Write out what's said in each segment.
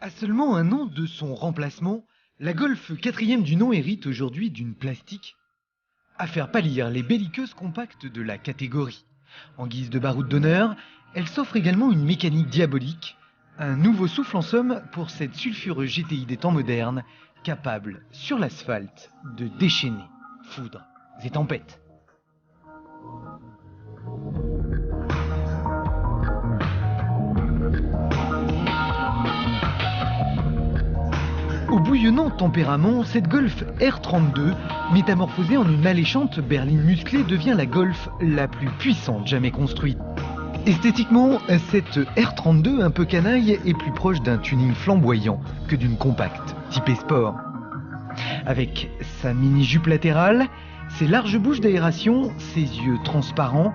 À seulement un an de son remplacement, la Golf 4e du nom hérite aujourd'hui d'une plastique à faire pâlir les belliqueuses compactes de la catégorie. En guise de baroud d'honneur, elle s'offre également une mécanique diabolique, un nouveau souffle en somme pour cette sulfureuse GTI des temps modernes, capable, sur l'asphalte, de déchaîner foudres et tempêtes. Au bouillonnant tempérament, cette Golf R32, métamorphosée en une alléchante berline musclée, devient la Golf la plus puissante jamais construite. Esthétiquement, cette R32 un peu canaille est plus proche d'un tuning flamboyant que d'une compacte typée sport. Avec sa mini-jupe latérale, ses larges bouches d'aération, ses yeux transparents,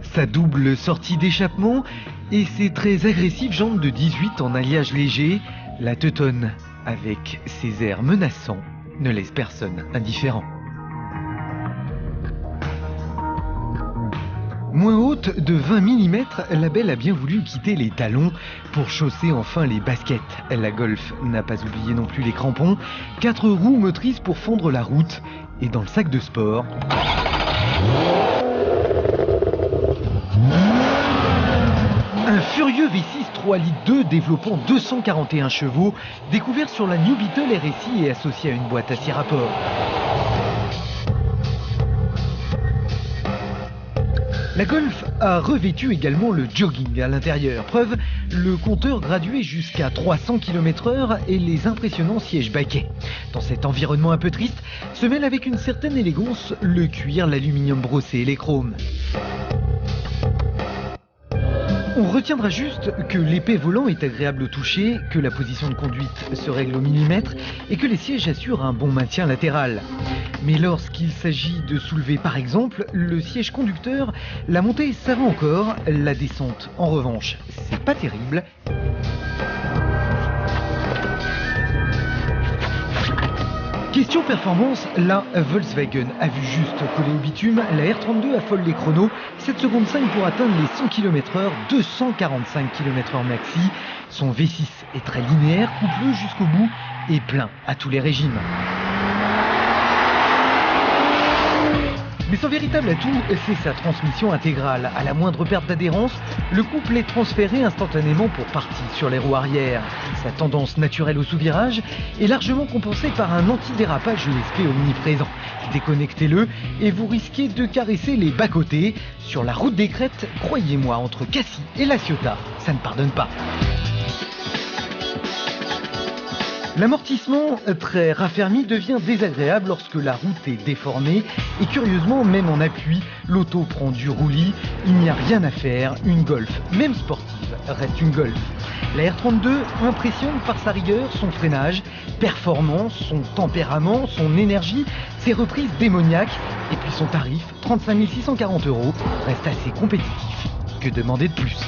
sa double sortie d'échappement et ses très agressives jantes de 18 en alliage léger, la teutonne, avec ses airs menaçants, ne laisse personne indifférent. Moins haute de 20 mm, la belle a bien voulu quitter les talons pour chausser enfin les baskets. La Golf n'a pas oublié non plus les crampons, 4 roues motrices pour fondre la route, et dans le sac de sport, un furieux V6 3 litres 2 développant 241 chevaux, découvert sur la New Beetle RSI et associé à une boîte à 6 rapports. La Golf a revêtu également le jogging à l'intérieur. Preuve, le compteur gradué jusqu'à 300 km/h et les impressionnants sièges baquets. Dans cet environnement un peu triste, se mêle avec une certaine élégance le cuir, l'aluminium brossé et les chromes. On retiendra juste que l'épais volant est agréable au toucher, que la position de conduite se règle au millimètre et que les sièges assurent un bon maintien latéral. Mais lorsqu'il s'agit de soulever par exemple le siège conducteur, la montée ça va encore, la descente en revanche c'est pas terrible. Question performance, là Volkswagen a vu juste coller au bitume, la R32 affole les chronos, 7 secondes 5 pour atteindre les 100 km/h, 245 km/h maxi. Son V6 est très linéaire, coupleux jusqu'au bout et plein à tous les régimes. Mais son véritable atout, c'est sa transmission intégrale. À la moindre perte d'adhérence, le couple est transféré instantanément pour partie sur les roues arrière. Sa tendance naturelle au sous-virage est largement compensée par un anti-dérapage ESP omniprésent. Déconnectez-le et vous risquez de caresser les bas-côtés. Sur la route des crêtes, croyez-moi, entre Cassis et La Ciotat, ça ne pardonne pas. L'amortissement, très raffermi, devient désagréable lorsque la route est déformée et curieusement, même en appui, l'auto prend du roulis. Il n'y a rien à faire, une Golf, même sportive, reste une Golf. La R32 impressionne par sa rigueur, son freinage, performant, son tempérament, son énergie, ses reprises démoniaques et puis son tarif, 35 640 €, reste assez compétitif. Que demander de plus ?